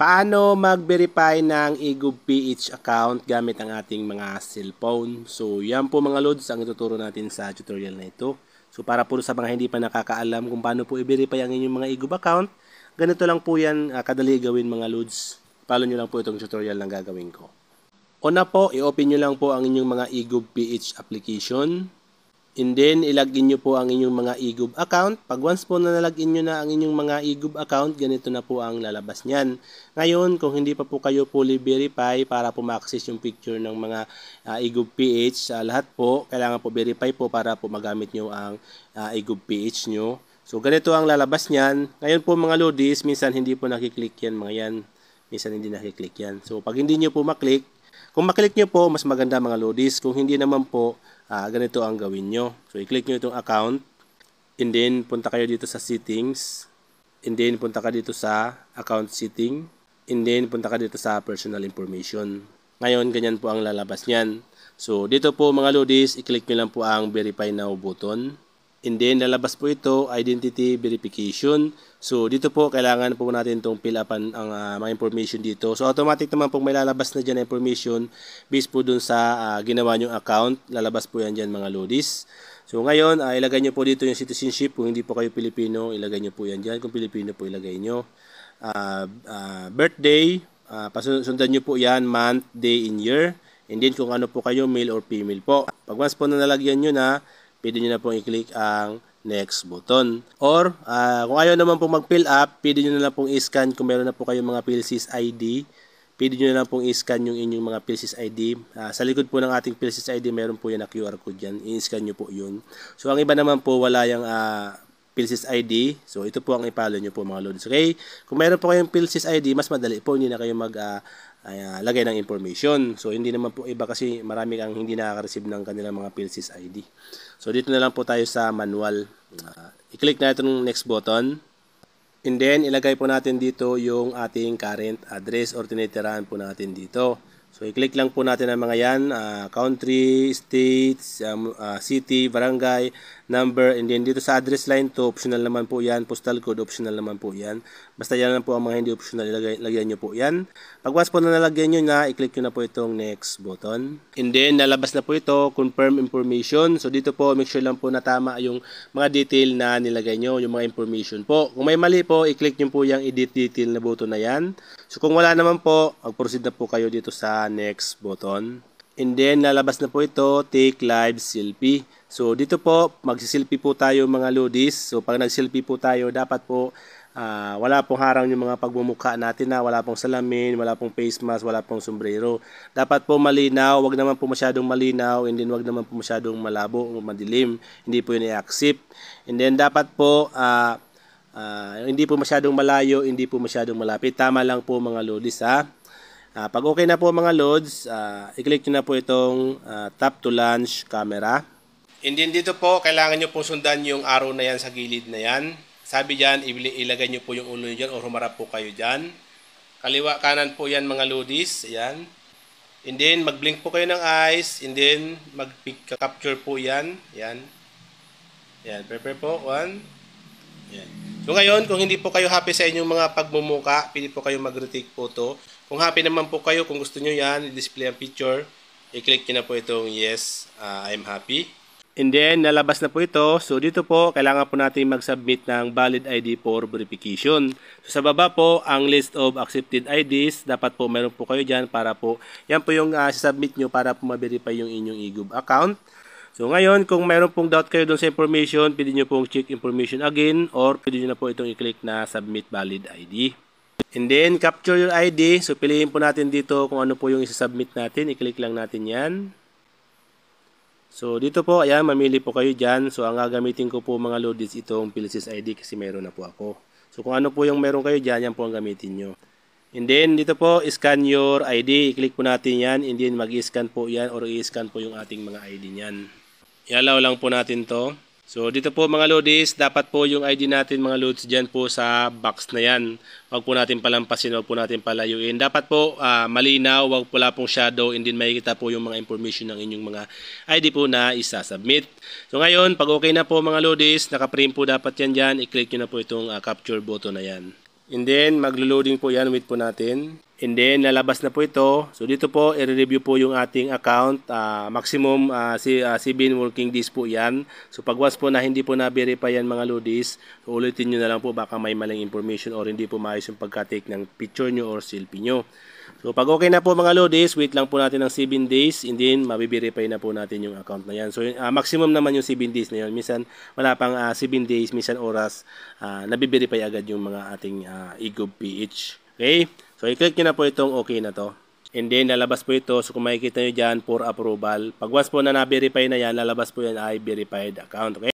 Paano mag-verify ng eGov.ph account gamit ang ating mga cellphone? So, yan po mga lods ang ituturo natin sa tutorial na ito. So, para po sa mga hindi pa nakakaalam kung paano po i-verify ang inyong mga eGov account, ganito lang po yan kadali gawin mga lods. Follow nyo lang po itong tutorial na gagawin ko. Una po, i-open nyo lang po ang inyong mga eGov.ph application. And then, ilagin nyo po ang inyong mga eGov account. Pag once po na nalagin nyo na ang inyong mga eGov account, ganito na po ang lalabas niyan. Ngayon, kung hindi pa po kayo fully verify para po ma-access yung picture ng mga eGov.ph, lahat po, kailangan po verify po para po magamit nyo ang eGov.ph nyo. So, ganito ang lalabas niyan. Ngayon po mga lodis, minsan hindi po nakiklik yan mga yan. Minsan hindi nakiklik yan. So, pag hindi nyo po maklik, kung maklik nyo po, mas maganda mga lodis. Kung hindi naman po, ganito ang gawin nyo. So, i-click nyo itong account. And then, punta kayo dito sa settings. And then, punta ka dito sa account setting. And then, punta ka dito sa personal information. Ngayon, ganyan po ang lalabas niyan. So, dito po mga lodis, i-click nyo lang po ang verify now button. And then, lalabas po ito, identity verification. So, dito po, kailangan po natin itong fill up ang mga information dito. So, automatic naman po may lalabas na dyan na information based po dun sa ginawa nyong account. Lalabas po yan dyan mga lodis. So, ngayon, ilagay nyo po dito yung citizenship. Kung hindi po kayo Pilipino, ilagay nyo po yan dyan. Kung Pilipino po, ilagay nyo. Birthday, pasundan nyo po yan, month, day, and year. And then, kung ano po kayo, male or female po. Pag once po na nalagyan nyo na, pwede nyo na pong i-click ang next button. Or, kung ayaw naman pong mag-fill up, pwede nyo na lang pong i-scan kung meron na po kayong mga PhilSys ID. Pwede nyo na lang pong i-scan yung inyong mga PhilSys ID. Sa likod po ng ating PhilSys ID, meron po yan na QR code dyan. I-scan nyo po yun. So, ang iba naman po, wala yung PhilSys ID. So, ito po ang i-follow nyo po mga lods. Okay? Kung meron po kayong PhilSys ID, mas madali po. Hindi na kayo lagay ng information. So, hindi naman po iba kasi marami kang hindi nakaka-receive ng kanilang mga PhilSys ID. So, dito na lang po tayo sa manual. I-click na itong next button. And then, ilagay po natin dito yung ating current address or tinitirahan po natin dito. So, i-click lang po natin ang mga yan. Country, states, city, barangay, number, and then dito sa address line to, optional naman po yan. Postal code, optional naman po yan. Basta yan lang po ang mga hindi optional, lagyan nyo po yan. Pag once po na nalagyan nyo na, i-click nyo na po itong next button. And then, nalabas na po ito, confirm information. So, dito po, make sure lang po na tama yung mga detail na nilagay nyo, yung mga information po. Kung may mali po, i-click nyo po yung edit detail na button na yan. So, kung wala naman po, mag-proceed na po kayo dito sa next button. And then, lalabas na po ito, take live selfie. So, dito po, magsiselfie po tayo mga lodis. So, pag nagselfie po tayo, dapat po, wala pong harang yung mga pagmumukha natin na wala pong salamin, wala pong face mask, wala pong sombrero. Dapat po malinaw, wag naman po masyadong malinaw, and then wag naman po masyadong malabo o madilim. Hindi po yun i-accept. And then, dapat po, hindi po masyadong malayo, hindi po masyadong malapit. Tama lang po mga lodis ha. Pag okay na po mga lods, i-click nyo na po itong tap to launch camera. And then dito po, kailangan nyo po sundan yung arrow na yan sa gilid na yan. Sabi dyan, ilagay nyo po yung ulo nyo dyan o humarap po kayo dyan. Kaliwa kanan po yan mga lodis. Ayan. And then mag-blink po kayo ng eyes. And then mag-capture po yan. Ayan. Ayan. Prepare po. 1. Ayan. So ngayon, kung hindi po kayo happy sa inyong mga pagmumuka, pili po kayo mag-retake photo. Kung happy naman po kayo, kung gusto nyo yan, i-display ang picture, i-click nyo na po itong yes, I'm happy. And then, nalabas na po ito. So, dito po, kailangan po natin mag-submit ng valid ID for verification. So, sa baba po, ang list of accepted IDs. Dapat po, meron po kayo dyan para po, yan po yung submit nyo para po ma-verify yung inyong eGov account. So, ngayon, kung meron pong doubt kayo dun sa information, pwede nyo pong check information again or pwede nyo na po itong i-click na submit valid ID. And then, capture your ID. So, piliin po natin dito kung ano po yung isa-submit natin. I-click lang natin yan. So, dito po, ayan, mamili po kayo dyan. So, ang gagamitin ko po mga lodis itong PhilSys ID kasi meron na po ako. So, kung ano po yung meron kayo dyan, yan po ang gamitin nyo. And then, dito po, scan your ID. I-click po natin yan. And then, mag-i-scan po yan or i-scan po yung ating mga ID nyan. I-allow lang po natin to. So, dito po mga lodis, dapat po yung ID natin mga lods dyan po sa box na yan. Huwag po natin palampasin, huwag po natin palayuin. Dapat po malinaw, huwag po pong shadow, and then makikita po yung mga information ng inyong mga ID po na isa-submit. So, ngayon, pag okay na po mga lodis, naka-frame po dapat yan dyan, i-click nyo na po itong capture button na yan. And then, maglo-loading po yan. Wait po natin. And then, lalabas na po ito. So, dito po, i-review po yung ating account. Maximum 7 working days po yan. So, pagwas po na hindi po na-verify yan mga lodis, so, ulitin nyo na lang po. Baka may maling information or hindi po maayos yung pagka-take ng picture nyo or selfie nyo. So, pag okay na po mga lodis, wait lang po natin ng 7 days and then mabiverify na po natin yung account na yan. So, maximum naman yung 7 days na yun. Minsan, wala pang 7 days, minsan oras, nabiverify agad yung mga ating eGov.ph. Okay? So, i-click nyo na po itong okay na to. And then, lalabas po ito. So, kung makikita nyo dyan, for approval. Pag once po na na-verify na yan, lalabas po yan ay verified account. Okay?